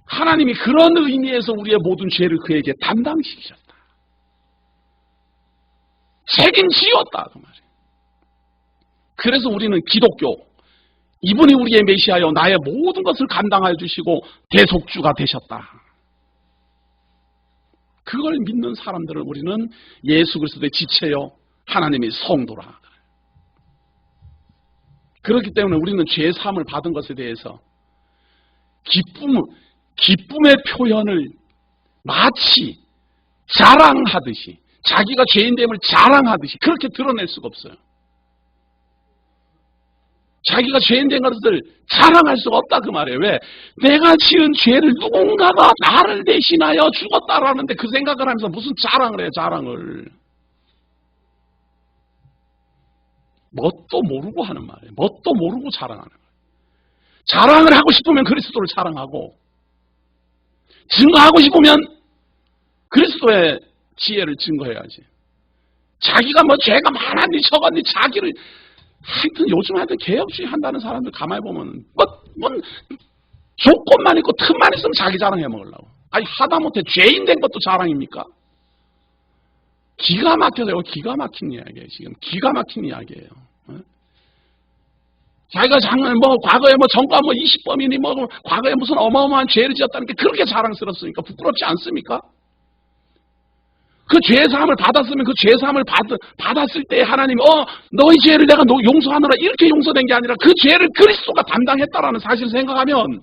Speaker 1: 하나님이 그런 의미에서 우리의 모든 죄를 그에게 담당시키셨다. 책임지었다 그 말이에요. 그래서 우리는 기독교, 이분이 우리의 메시아여 나의 모든 것을 감당하여 주시고 대속주가 되셨다. 그걸 믿는 사람들을 우리는 예수 그리스도의 지체요 하나님의 성도라. 그렇기 때문에 우리는 죄 사함을 받은 것에 대해서 기쁨의 표현을 마치 자랑하듯이 자기가 죄인됨을 자랑하듯이 그렇게 드러낼 수가 없어요. 자기가 죄인된 것을 자랑할 수가 없다 그 말이에요. 왜? 내가 지은 죄를 누군가가 나를 대신하여 죽었다라는데 그 생각을 하면서 무슨 자랑을 해요, 자랑을. 뭣도 모르고 하는 말이에요. 뭣도 모르고 자랑하는 거예요. 자랑을 하고 싶으면 그리스도를 자랑하고, 증거하고 싶으면 그리스도의 지혜를 증거해야지. 자기가 뭐 죄가 많았니 적었니 자기를, 하여튼 요즘 개혁주의 한다는 사람들 가만히 보면 뭐 조건만 있고 틈만 있으면 자기 자랑해 먹으려고. 아니 하다못해 죄인 된 것도 자랑입니까? 기가 막혀요. 기가 막힌 이야기예요. 지금 기가 막힌 이야기예요. 자기가 과거에 전과 20범이니 과거에 무슨 어마어마한 죄를 지었다는 게 그렇게 자랑스럽습니까? 부끄럽지 않습니까? 그 죄사함을 받았으면 그 죄사함을 받았을 때 하나님이 너희 죄를 내가 용서하느라 이렇게 용서된 게 아니라 그 죄를 그리스도가 담당했다라는 사실을 생각하면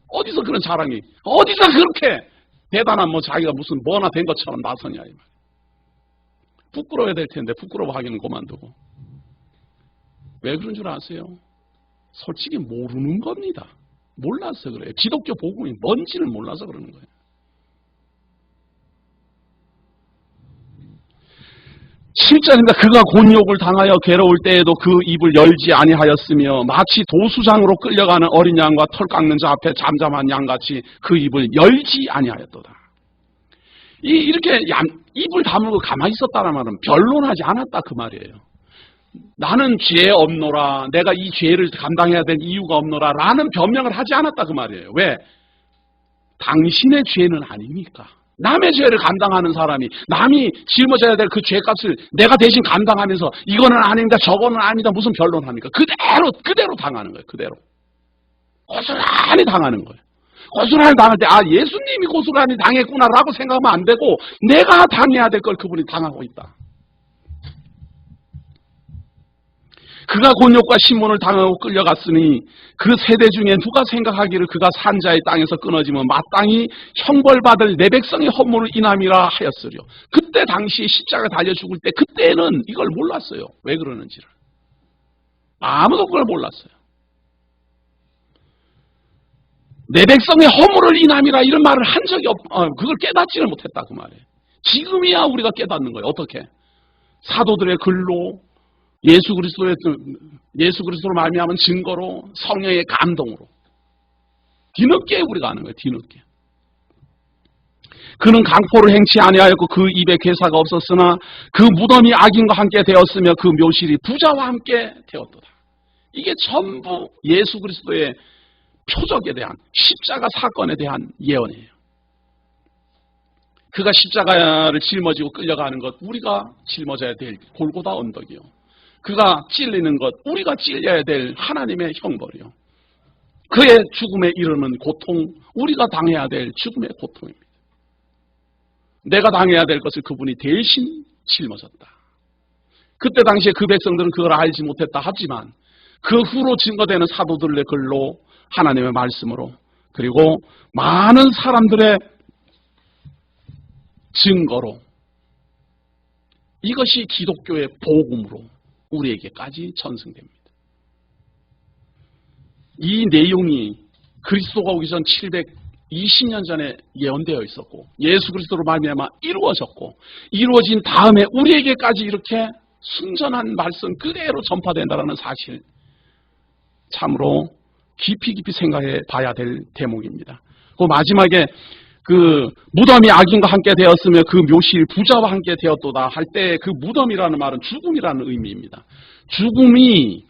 Speaker 1: 어디서 그런 자랑이, 어디서 그렇게 대단한 자기가 무슨 뭐나 된 것처럼 나서냐 이 말. 부끄러워야 될 텐데 부끄러워하기는 그만두고. 왜 그런 줄 아세요? 솔직히 모르는 겁니다. 몰라서 그래요. 기독교 복음이 뭔지를 몰라서 그러는 거예요. 7절입니다. 그가 곤욕을 당하여 괴로울 때에도 그 입을 열지 아니하였으며 마치 도수장으로 끌려가는 어린 양과 털 깎는 자 앞에 잠잠한 양같이 그 입을 열지 아니하였도다. 이렇게 입을 다물고 가만히 있었다는 말은 변론하지 않았다 그 말이에요. 나는 죄 없노라, 내가 이 죄를 감당해야 될 이유가 없노라 라는 변명을 하지 않았다 그 말이에요. 왜? 당신의 죄는 아니니까. 남의 죄를 감당하는 사람이 남이 짊어져야 될 그 죄값을 내가 대신 감당하면서 이거는 아닙니다, 저거는 아니다 무슨 변론합니까? 그대로 당하는 거예요. 그대로 고스란히 당하는 거예요. 고스란히 당할 때 예수님이 고스란히 당했구나라고 생각하면 안 되고 내가 당해야 될 걸 그분이 당하고 있다. 그가 곤욕과 신문을 당하고 끌려갔으니 그 세대 중에 누가 생각하기를 그가 산자의 땅에서 끊어지면 마땅히 형벌받을 내 백성의 허물을 인함이라 하였으려. 그때 당시 십자가 달려 죽을 때 그때는 이걸 몰랐어요. 왜 그러는지를. 아무도 그걸 몰랐어요. 내 백성의 허물을 인함이라 이런 말을 한 적이 그걸 깨닫지를 못했다 그 말이에요. 지금이야 우리가 깨닫는 거예요. 어떻게? 사도들의 글로 예수 그리스도로 말미암은 증거로 성령의 감동으로 뒤늦게 우리가 아는 거예요. 뒤늦게. 그는 강포를 행치 아니하였고 그 입에 괴사가 없었으나 그 무덤이 악인과 함께 되었으며 그 묘실이 부자와 함께 되었도다. 이게 전부 예수 그리스도의 표적에 대한 십자가 사건에 대한 예언이에요. 그가 십자가를 짊어지고 끌려가는 것 우리가 짊어져야 될 골고다 언덕이요. 그가 찔리는 것 우리가 찔려야 될 하나님의 형벌이요. 그의 죽음에 이르는 고통 우리가 당해야 될 죽음의 고통입니다. 내가 당해야 될 것을 그분이 대신 짊어졌다. 그때 당시에 그 백성들은 그걸 알지 못했다 하지만 그 후로 증거되는 사도들의 글로 하나님의 말씀으로 그리고 많은 사람들의 증거로 이것이 기독교의 복음으로 우리에게까지 전승됩니다. 이 내용이 그리스도가 오기 전 720년 전에 예언되어 있었고 예수 그리스도로 말미암아 이루어졌고 이루어진 다음에 우리에게까지 이렇게 순전한 말씀 그대로 전파된다는 사실 참으로 깊이 생각해 봐야 될 대목입니다. 그 마지막에 그 무덤이 악인과 함께 되었으며 그 묘실 부자와 함께 되었도다 할 때 그 무덤이라는 말은 죽음이라는 의미입니다. 죽음이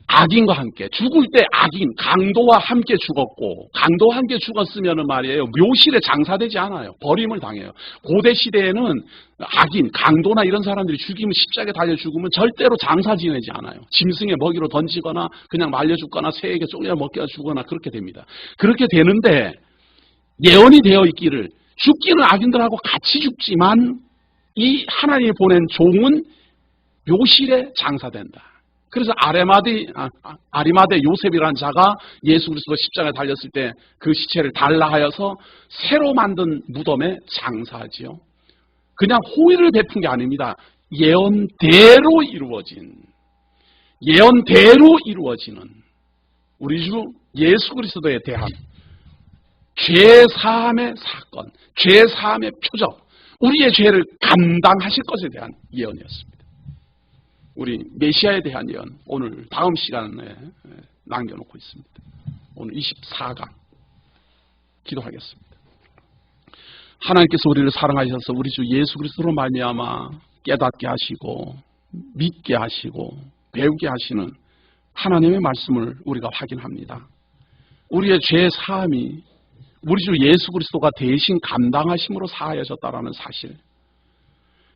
Speaker 1: 악인과 함께 죽을 때 악인 강도와 함께 죽었고 강도와 함께 죽었으면 말이에요 묘실에 장사되지 않아요. 버림을 당해요. 고대 시대에는 악인 강도나 이런 사람들이 죽이면 십자가에 달려 죽으면 절대로 장사 지내지 않아요. 짐승의 먹이로 던지거나 그냥 말려 죽거나 새에게 쫓겨 먹겨 죽거나 그렇게 됩니다. 그렇게 되는데 예언이 되어 있기를 죽기는 악인들하고 같이 죽지만 이 하나님이 보낸 종은 묘실에 장사된다. 그래서 아리마대 요셉이라는 자가 예수 그리스도 십자가에 달렸을 때 그 시체를 달라하여서 새로 만든 무덤에 장사하지요. 그냥 호의를 베푼 게 아닙니다. 예언대로 이루어진 예언대로 이루어지는 우리 주 예수 그리스도에 대한 죄사함의 사건, 죄사함의 표적, 우리의 죄를 감당하실 것에 대한 예언이었습니다. 우리 메시아에 대한 예언, 오늘 다음 시간에 남겨놓고 있습니다. 오늘 24강 기도하겠습니다. 하나님께서 우리를 사랑하셔서 우리 주 예수 그리스도로 말미암아 깨닫게 하시고 믿게 하시고 배우게 하시는 하나님의 말씀을 우리가 확인합니다. 우리의 죄 사함이 우리 주 예수 그리스도가 대신 감당하심으로 사하여졌다라는 사실,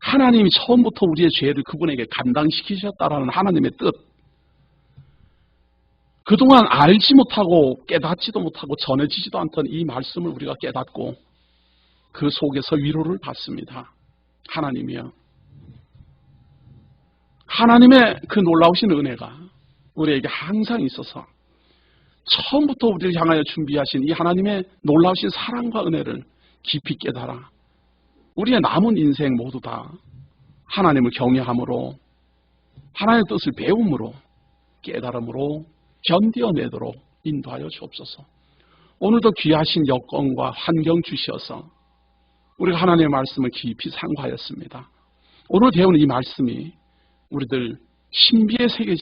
Speaker 1: 하나님이 처음부터 우리의 죄를 그분에게 감당시키셨다라는 하나님의 뜻, 그동안 알지 못하고 깨닫지도 못하고 전해지지도 않던 이 말씀을 우리가 깨닫고 그 속에서 위로를 받습니다. 하나님이요, 하나님의 그 놀라우신 은혜가 우리에게 항상 있어서 처음부터 우리를 향하여 준비하신 이 하나님의 놀라우신 사랑과 은혜를 깊이 깨달아 우리의 남은 인생 모두 다 하나님을 경외함으로, 하나님의 뜻을 배움으로, 깨달음으로 견뎌내도록 인도하여 주옵소서. 오늘도 귀하신 여건과 환경 주시어서 우리가 하나님의 말씀을 깊이 상고하였습니다. 오늘 배우는 이 말씀이 우리들 신비에 새겨진